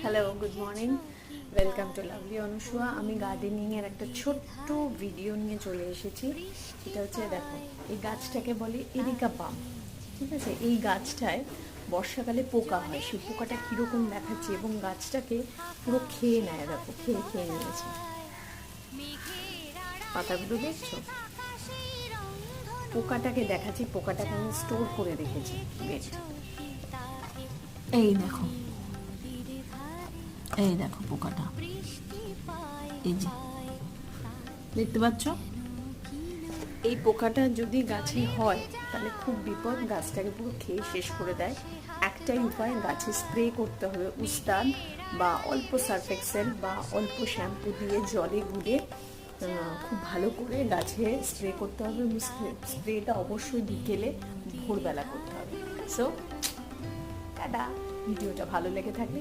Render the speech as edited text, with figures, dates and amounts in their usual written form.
Hello, good morning, welcome to lovely Anusuya. আমি গার্ডেনিংয়ের একটা ছোট্ট ভিডিও নিয়ে চলে এসেছি। এটা হচ্ছে, দেখো, এই গাছটাকে বলে এরিকা পাম। ঠিক আছে, এই গাছটায় বর্ষাকালে পোকা হয়। সেই পোকাটা কীরকম দেখাচ্ছে এবং গাছটাকে পুরো খেয়ে নেয়। দেখো, খেয়ে খেয়ে নিয়েছে। পাতাগুলো দেখছো? পোকাটাকে দেখাচ্ছি, পোকাটাকে আমি স্টোর করে রেখেছি। ওয়েট, এই দেখো, এই দেখো পোকাটা, এই যে দেখতে পাচ্ছ? এই পোকাটা যদি গাছে হয় তাহলে খুব বিপদ, গাছটাকে পুরো খেয়ে শেষ করে দেয়। একটাই উপায়, গাছে স্প্রে করতে হবে উস্তাদ বা অল্প সার্ফ এক্সেল বা অল্প শ্যাম্পু দিয়ে জলে গুলে খুব ভালো করে গাছে স্প্রে করতে হবে। স্প্রেটা অবশ্যই বিকেলে ভোরবেলা করতে হবে। So tata. ভিডিওটা ভালো লেগে থাকলে